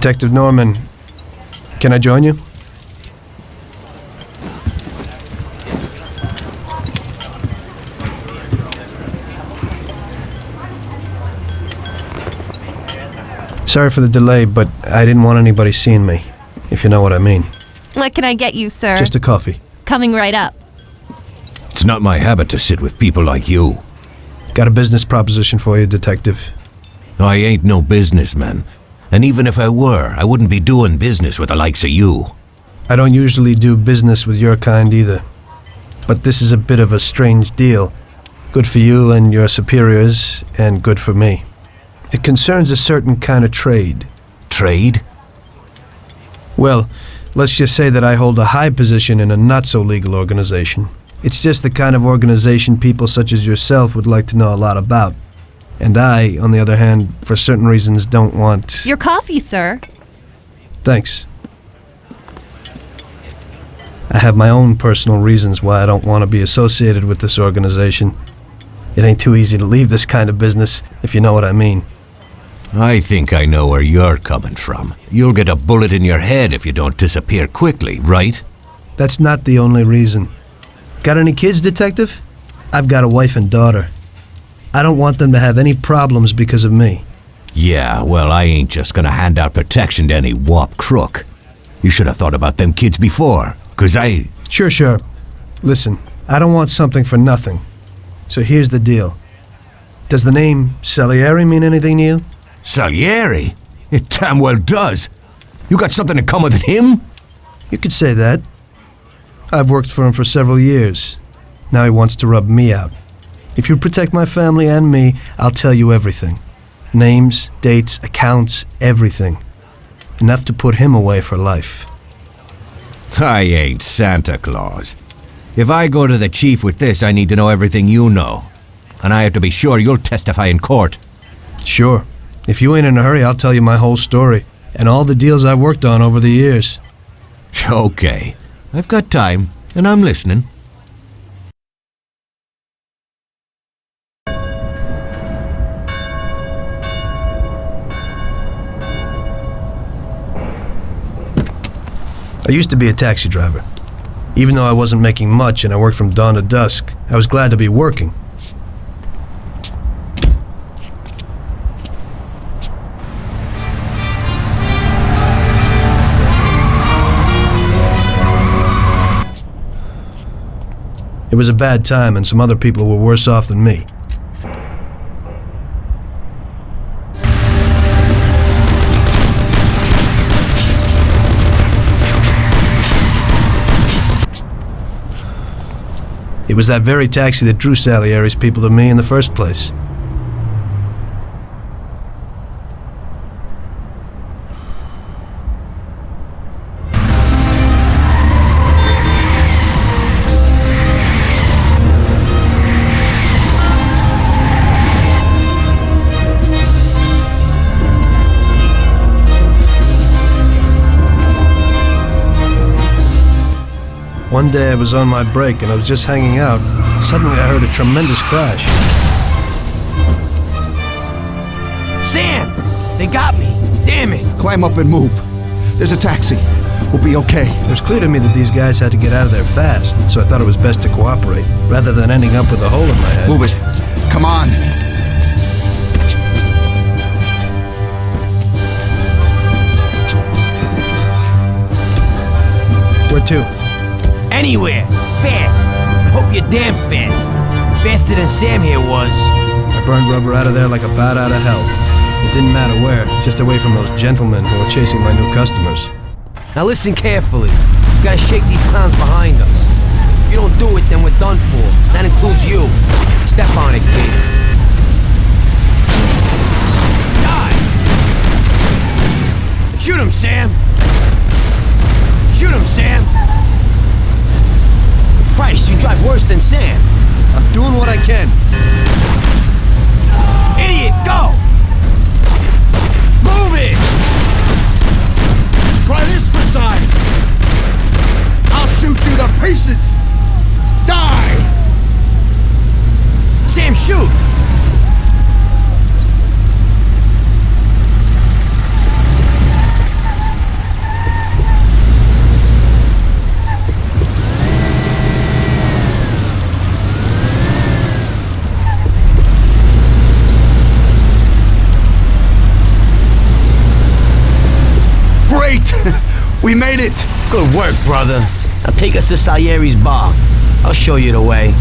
Detective Norman, can I join you? Sorry for the delay, but I didn't want anybody seeing me, if you know what I mean. What can I get you, sir? Just a coffee. Coming right up. It's not my habit to sit with people like you. Got a business proposition for you, Detective. I ain't no businessman. And even if I were, I wouldn't be doing business with the likes of you. I don't usually do business with your kind either. But this is a bit of a strange deal. Good for you and your superiors, and good for me. It concerns a certain kind of trade. Trade? Well, let's just say that I hold a high position in a not-so-legal organization. It's just the kind of organization people such as yourself would like to know a lot about. And I, on the other hand, for certain reasons don't want... Your coffee, sir. Thanks. I have my own personal reasons why I don't want to be associated with this organization. It ain't too easy to leave this kind of business, if you know what I mean. I think I know where you're coming from. You'll get a bullet in your head if you don't disappear quickly, right? That's not the only reason. Got any kids, Detective? I've got a wife and daughter. I don't want them to have any problems because of me. Yeah, well, I ain't just gonna hand out protection to any wop crook. You should have thought about them kids before, 'cause I... Sure. Listen, I don't want something for nothing. So here's the deal. Does the name Salieri mean anything to you? Salieri? It damn well does. You got something in common with him? You could say that. I've worked for him for several years. Now he wants to rub me out. If you protect my family and me, I'll tell you everything. Names, dates, accounts, everything. Enough to put him away for life. I ain't Santa Claus. If I go to the chief with this, I need to know everything you know. And I have to be sure you'll testify in court. Sure. If you ain't in a hurry, I'll tell you my whole story, and all the deals I've worked on over the years. Okay. I've got time, and I'm listening. I used to be a taxi driver. Even though I wasn't making much and I worked from dawn to dusk, I was glad to be working. It was a bad time, and some other people were worse off than me. It was that very taxi that drew Salieri's people to me in the first place. One day I was on my break and I was just hanging out. Suddenly I heard a tremendous crash. Sam! They got me! Damn it! Climb up and move. There's a taxi. We'll be okay. It was clear to me that these guys had to get out of there fast, so I thought it was best to cooperate, rather than ending up with a hole in my head. Move it. Come on. Where to? Anywhere! Fast! I hope you're damn fast. Faster than Sam here was. I burned rubber out of there like a bat out of hell. It didn't matter where, just away from those gentlemen who were chasing my new customers. Now listen carefully. We gotta shake these clowns behind us. If you don't do it, then we're done for. That includes you. Step on it, kid. Die! Shoot him, Sam! Shoot him, Sam! Christ, you drive worse than Sam. I'm doing what I can. Idiot, go! Move it! Try this for size. I'll shoot you to pieces. Die! Sam, shoot! We made it! Good work, brother. Now take us to Salieri's bar. I'll show you the way.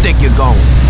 Think you're going?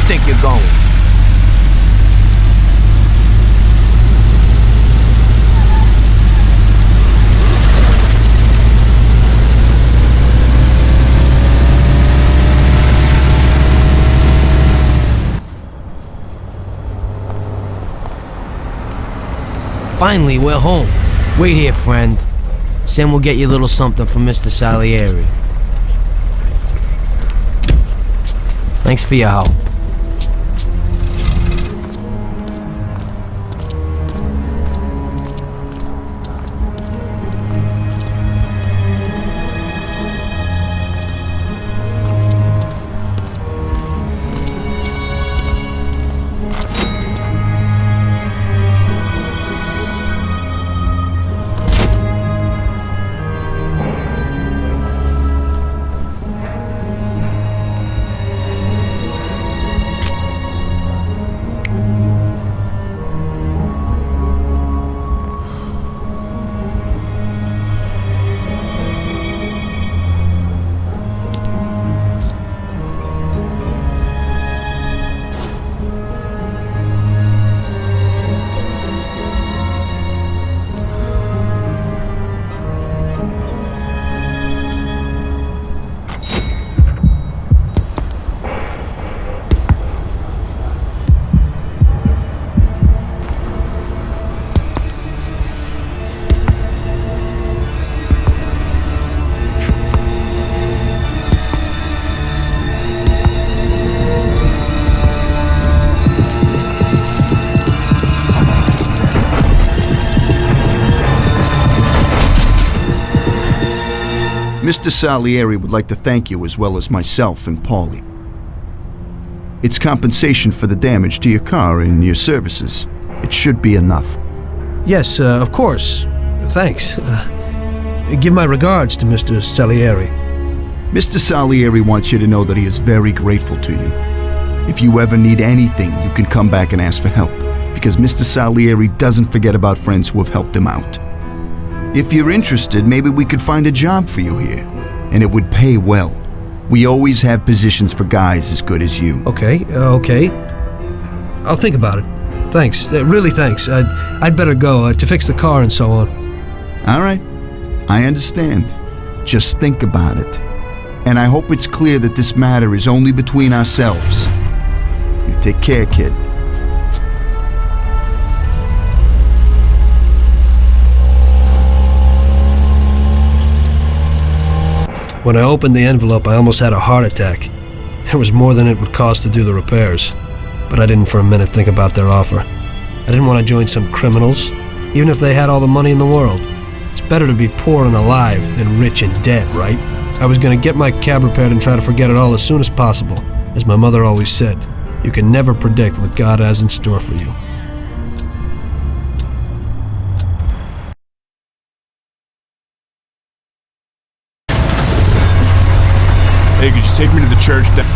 Think you're going? Finally, we're home. Wait here, friend. Sam will get you a little something from Mr. Salieri. Thanks for your help. Mr. Salieri would like to thank you as well as myself and Paulie. It's compensation for the damage to your car and your services. It should be enough. Yes, of course. Thanks. Give my regards to Mr. Salieri. Mr. Salieri wants you to know that he is very grateful to you. If you ever need anything, you can come back and ask for help, because Mr. Salieri doesn't forget about friends who have helped him out. If you're interested, maybe we could find a job for you here, and it would pay well. We always have positions for guys as good as you. Okay. I'll think about it. Thanks. Really thanks. I'd better go to fix the car and so on. All right. I understand. Just think about it. And I hope it's clear that this matter is only between ourselves. You take care, kid. When I opened the envelope, I almost had a heart attack. There was more than it would cost to do the repairs. But I didn't for a minute think about their offer. I didn't want to join some criminals, even if they had all the money in the world. It's better to be poor and alive than rich and dead, right? I was going to get my cab repaired and try to forget it all as soon as possible. As my mother always said, you can never predict what God has in store for you. Hey, could you take me to the church down?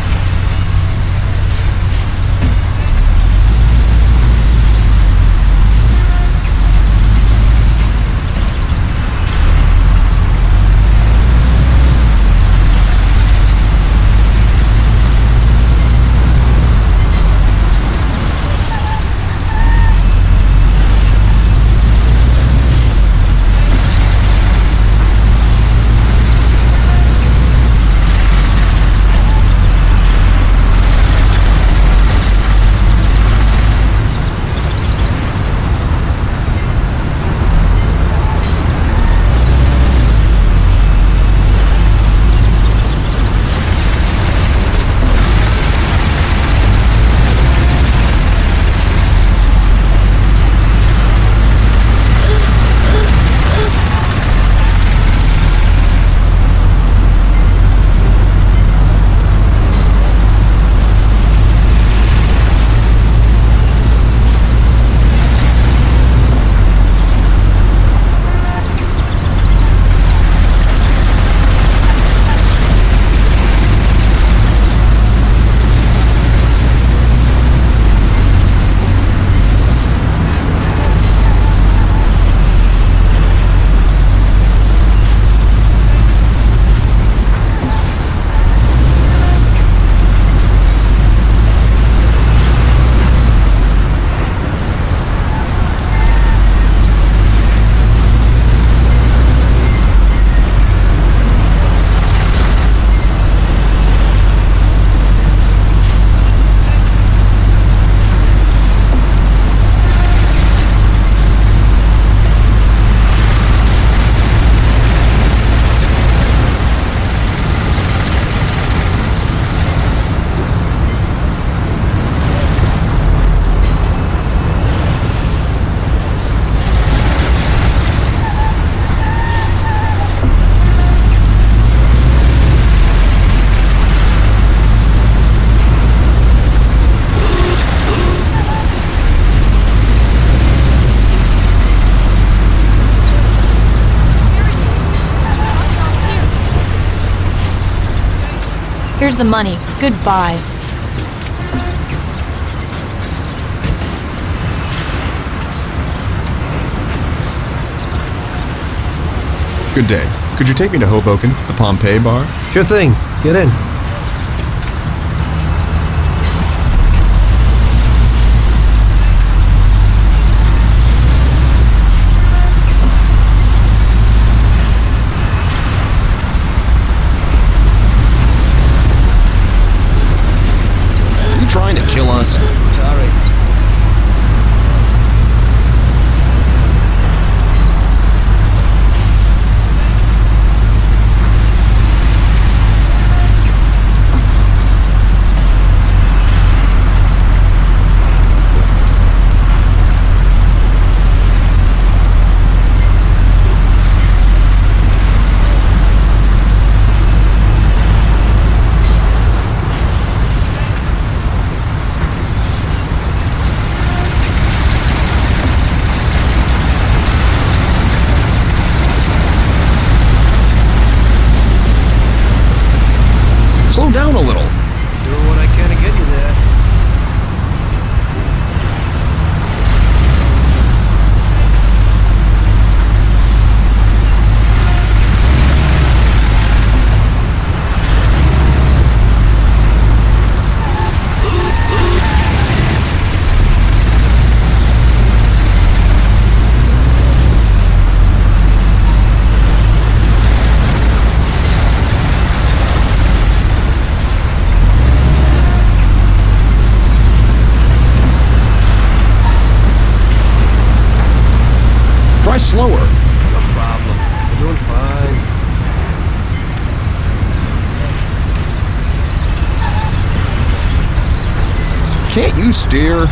Here's the money. Goodbye. Good day. Could you take me to Hoboken, the Pompeii bar? Sure thing. Get in. You trying to kill us? Sorry. slower. No problem. We're doing fine. Can't you steer?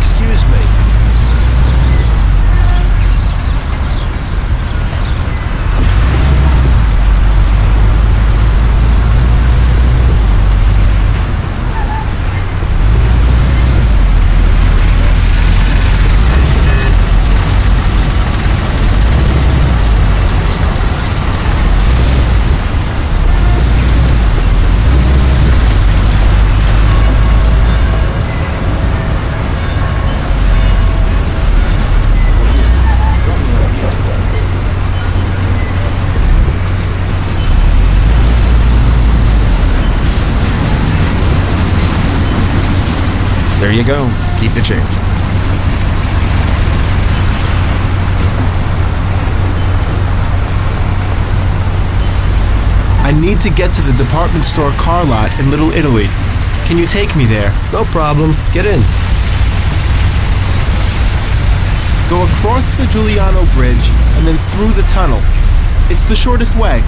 Excuse me. There you go. Keep the change. I need to get to the department store car lot in Little Italy. Can you take me there? No problem. Get in. Go across the Giuliano Bridge and then through the tunnel. It's the shortest way.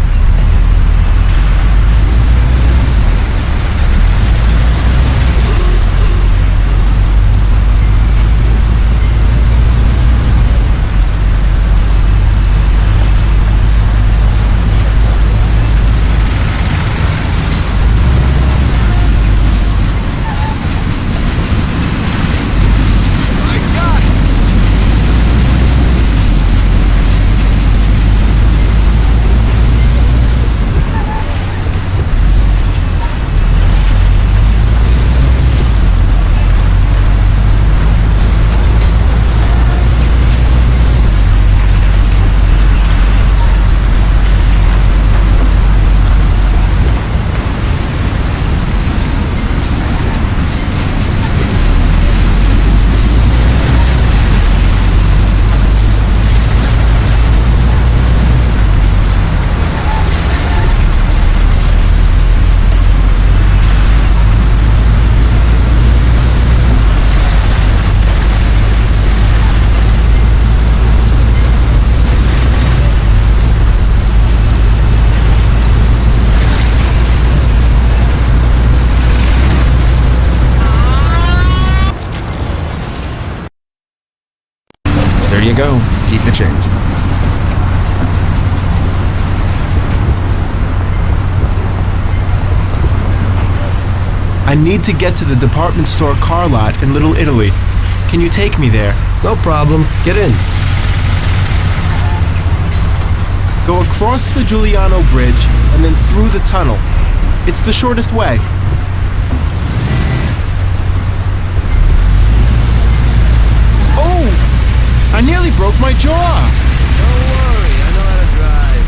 There you go. Keep the change. I need to get to the department store car lot in Little Italy. Can you take me there? No problem. Get in. Go across the Giuliano Bridge and then through the tunnel. It's the shortest way. Oh! I nearly broke my jaw! Don't worry, I know how to drive.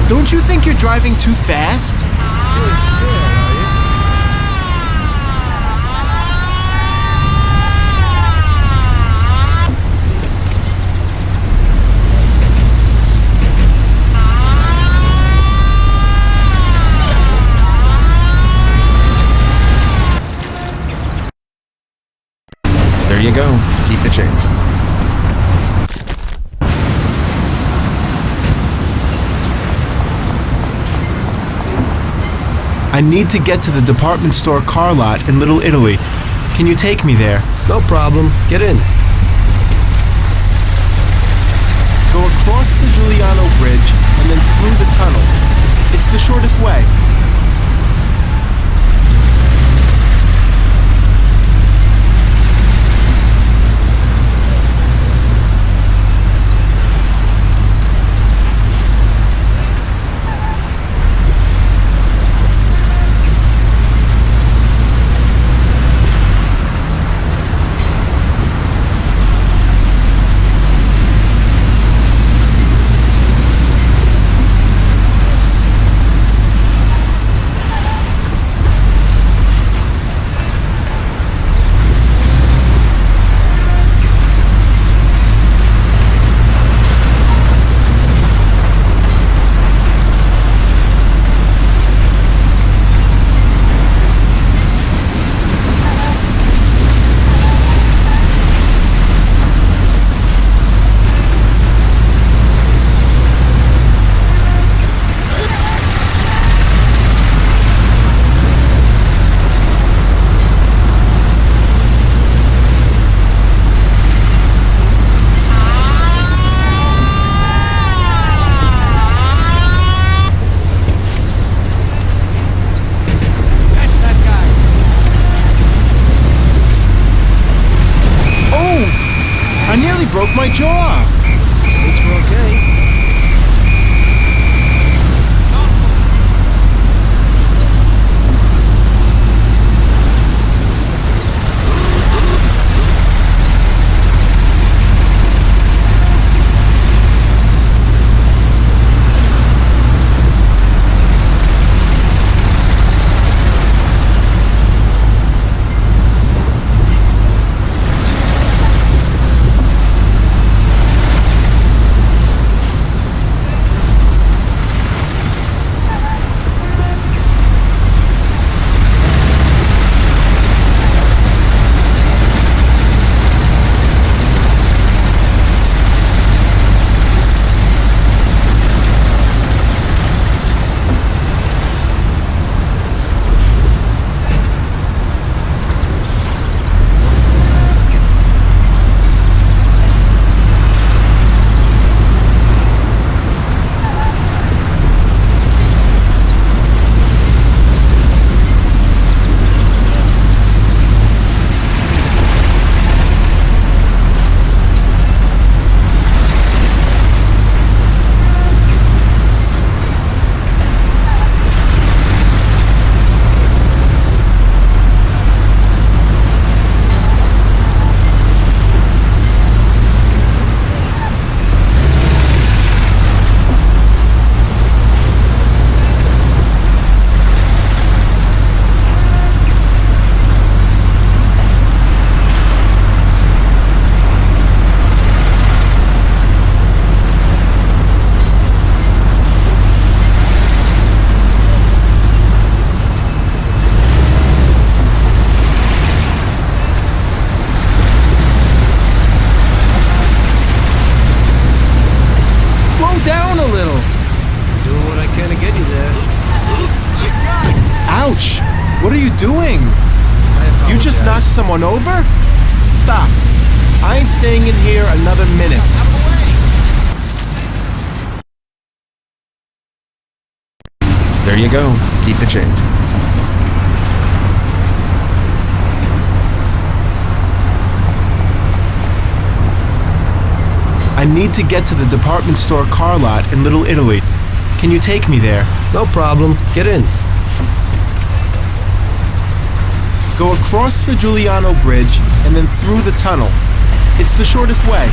Don't you think you're driving too fast? I need to get to the department store car lot in Little Italy. Can you take me there? No problem. Get in. Go across the Giuliano Bridge and then through the tunnel. It's the shortest way. I nearly broke my jaw. At least we're okay. Down a little. Doing what I can to get you there. Ouch! What are you doing? I You just apologize. knocked someone over? Stop. I ain't staying in here another minute. There you go. Keep the change. I need to get to the department store car lot in Little Italy. Can you take me there? No problem. Get in. Go across the Giuliano Bridge and then through the tunnel. It's the shortest way.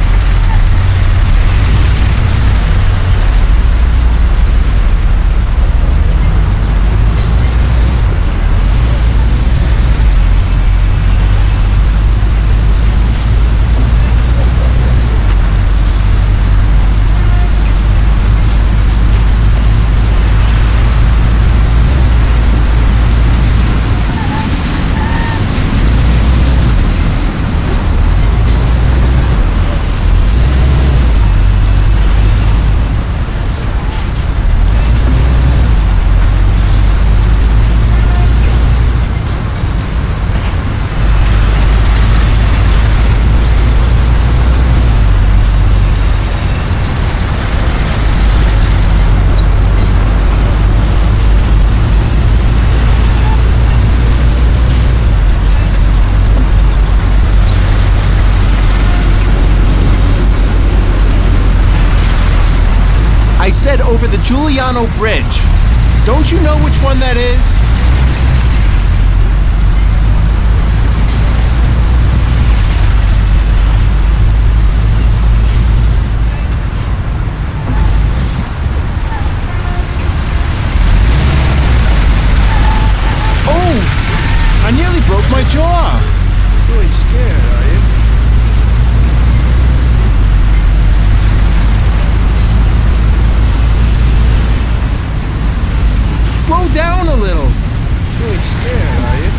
over the Giuliano Bridge. Don't you know which one that is? Oh! I nearly broke my jaw. You ain't scared, are you? Slow down a little. You ain't scared, are you?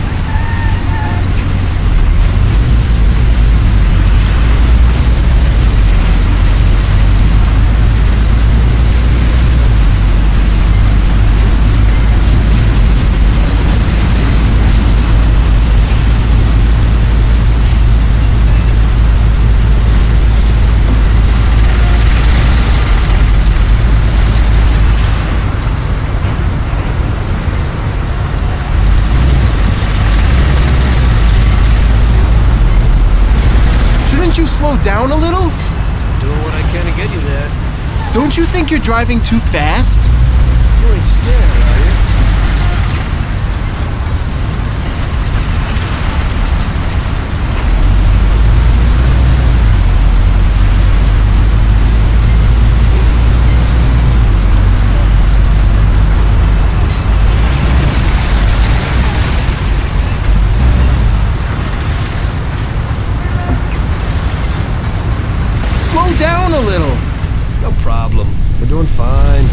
You slow down a little? Doing what I can to get you there. Don't you think you're driving too fast? You ain't scared, are you? Slow down a little. No problem. We're doing fine.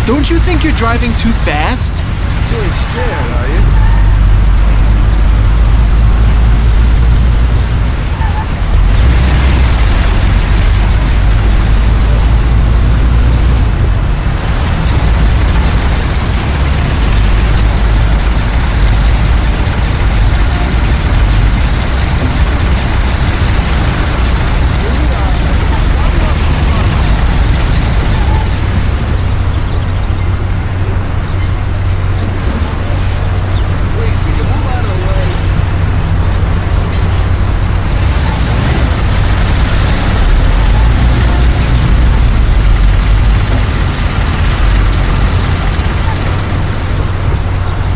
Don't you think you're driving too fast? You ain't scared, are you?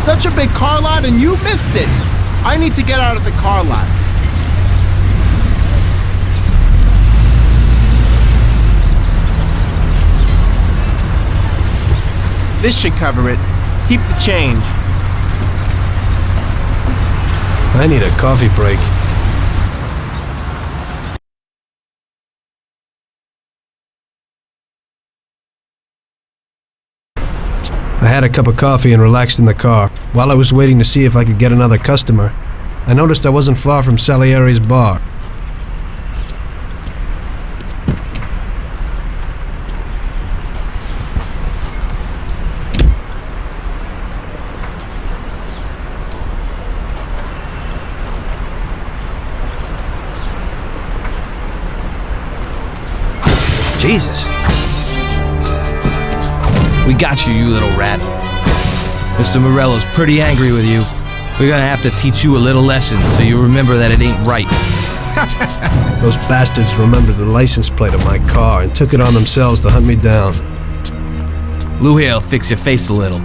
Such a big car lot and you missed it. I need to get out of the car lot. This should cover it. Keep the change. I need a coffee break. I had a cup of coffee and relaxed in the car. While I was waiting to see if I could get another customer, I noticed I wasn't far from Salieri's bar. Jesus. We got you, you little rat. Mr. Morello's pretty angry with you. We're gonna have to teach you a little lesson so you remember that it ain't right. Those bastards remembered the license plate of my car and took it on themselves to hunt me down. Lou here'll fix your face a little.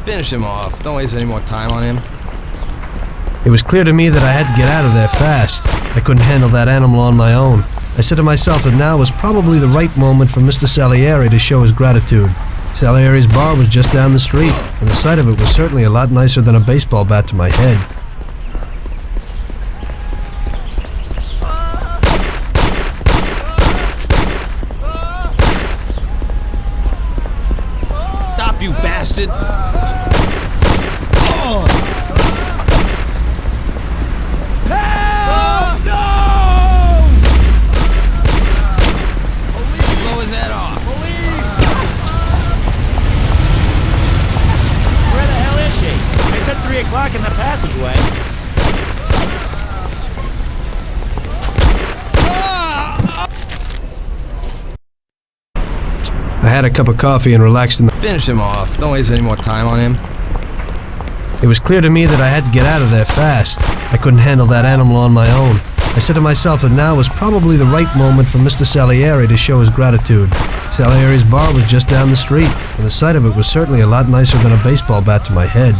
Finish him off. Don't waste any more time on him. It was clear to me that I had to get out of there fast. I couldn't handle that animal on my own. I said to myself that now was probably the right moment for Mr. Salieri to show his gratitude. Salieri's bar was just down the street, and the sight of it was certainly a lot nicer than a baseball bat to my head. Stop, you bastard! 3 o'clock in the passageway. I had a cup of coffee and relaxed in the... Finish him off. Don't waste any more time on him. It was clear to me that I had to get out of there fast. I couldn't handle that animal on my own. I said to myself that now was probably the right moment for Mr. Salieri to show his gratitude. Salieri's bar was just down the street, and the sight of it was certainly a lot nicer than a baseball bat to my head.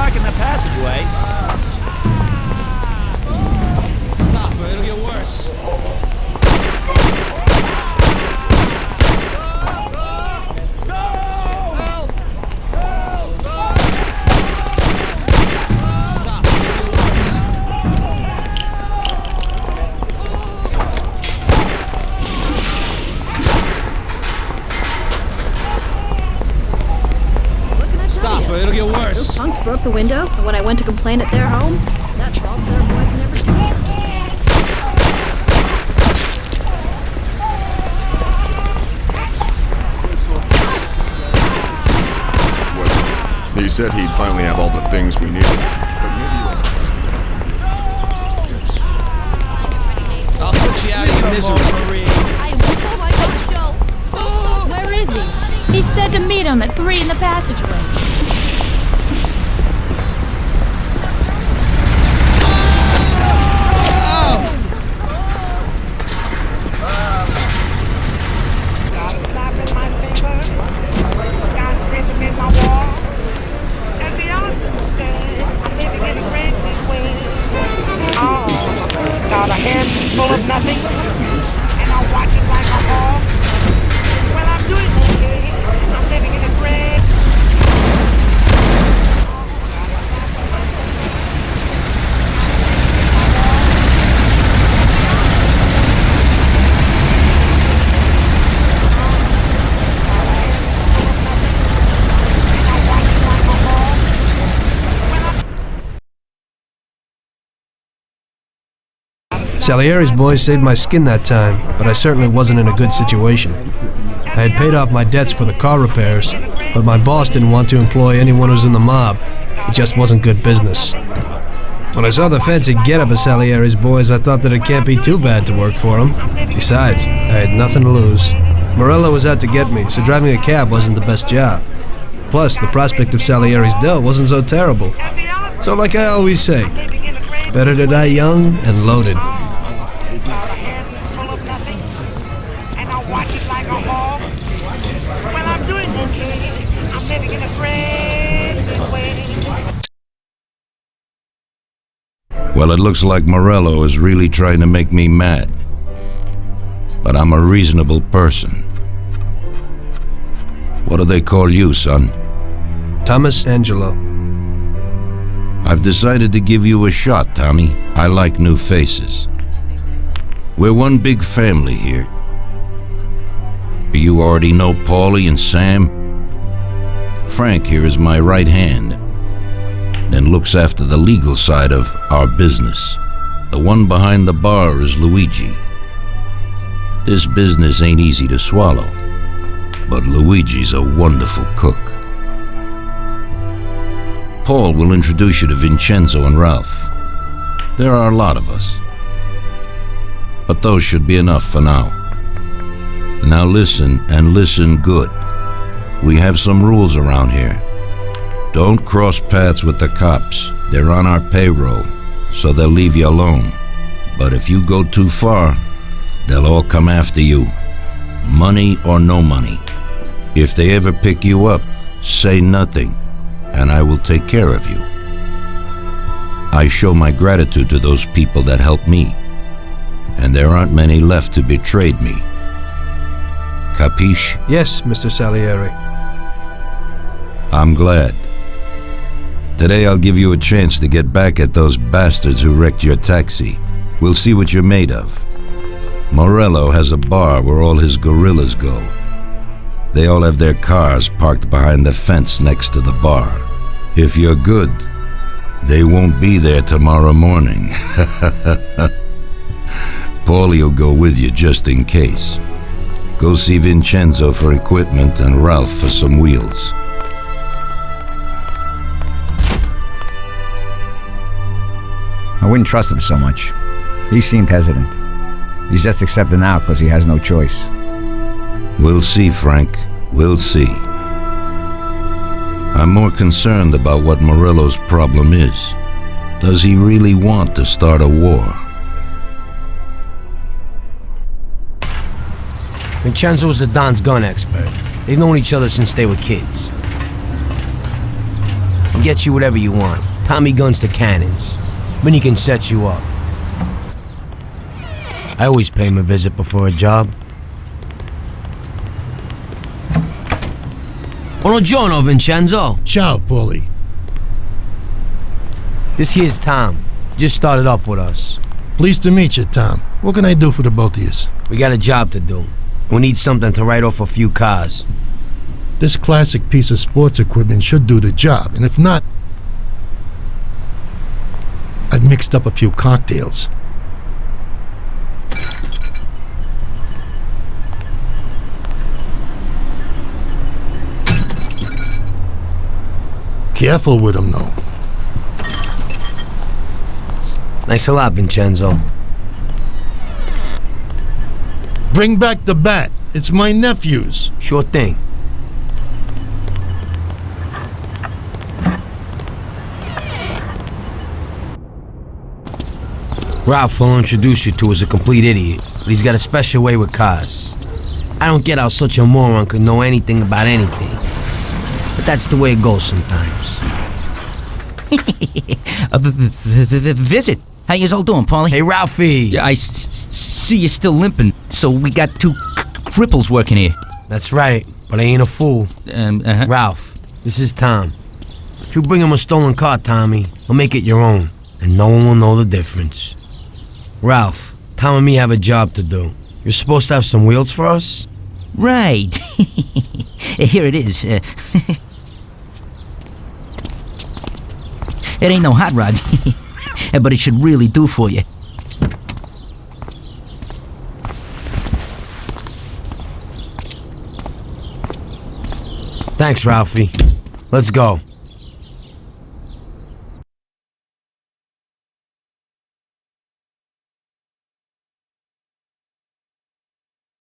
In the passageway. Stop or it'll get worse. Stop or it'll get worse. Those punks broke the window, and when I went to complain at their home, that trolls their boys never do something. Well, he said he'd finally have all the things we needed. I'll put you out of your misery. Where is he? He said to meet him at 3 in the passageway. Got a handful of nothing, and I watch it like a hawk. Well, I'm doing okay. I'm living in a dread. Salieri's boys saved my skin that time, but I certainly wasn't in a good situation. I had paid off my debts for the car repairs, but my boss didn't want to employ anyone who's in the mob. It just wasn't good business. When I saw the fancy get-up of Salieri's boys, I thought that it can't be too bad to work for him. Besides, I had nothing to lose. Morello was out to get me, so driving a cab wasn't the best job. Plus, the prospect of Salieri's dough wasn't so terrible. So like I always say, better to die young and loaded. Well, it looks like Morello is really trying to make me mad. But I'm a reasonable person. What do they call you, son? Thomas Angelo. I've decided to give you a shot, Tommy. I like new faces. We're one big family here. You already know Paulie and Sam? Frank here is my right hand, and looks after the legal side of our business. The one behind the bar is Luigi. This business ain't easy to swallow, but Luigi's a wonderful cook. Paul will introduce you to Vincenzo and Ralph. There are a lot of us, but those should be enough for now. Now listen, and listen good. We have some rules around here. Don't cross paths with the cops. They're on our payroll, so they'll leave you alone. But if you go too far, they'll all come after you. Money or no money. If they ever pick you up, say nothing, and I will take care of you. I show my gratitude to those people that helped me, and there aren't many left who betrayed me. Capiche? Yes, Mr. Salieri. I'm glad. Today I'll give you a chance to get back at those bastards who wrecked your taxi. We'll see what you're made of. Morello has a bar where all his gorillas go. They all have their cars parked behind the fence next to the bar. If you're good, they won't be there tomorrow morning. Paulie'll go with you just in case. Go see Vincenzo for equipment and Ralph for some wheels. I wouldn't trust him so much. He seemed hesitant. He's just accepting out because he has no choice. We'll see, Frank. We'll see. I'm more concerned about what Morello's problem is. Does he really want to start a war? Vincenzo's the Don's gun expert. They've known each other since they were kids. He'll get you whatever you want. Tommy guns to cannons. Then he can set you up. I always pay him a visit before a job. Buongiorno, Vincenzo. Ciao, Paulie. This here's Tom. Just started up with us. Pleased to meet you, Tom. What can I do for the both of you? We got a job to do. We need something to write off a few cars. This classic piece of sports equipment should do the job, and if not, I've mixed up a few cocktails. Careful with them, though. Thanks a lot, Vincenzo. Bring back the bat. It's my nephew's. Sure thing. Ralph will introduce you to is a complete idiot, but he's got a special way with cars. I don't get how such a moron could know anything about anything. But that's the way it goes sometimes. Visit. How you all doing, Paulie? Hey, Ralphie. I see you're still limping, so we got two cripples working here. That's right, but I ain't a fool. Ralph, this is Tom. If you bring him a stolen car, Tommy, he'll make it your own, and no one will know the difference. Ralph, Tom and me have a job to do. You're supposed to have some wheels for us? Right. Here it is. It ain't no hot rod, but it should really do for you. Thanks, Ralphie. Let's go.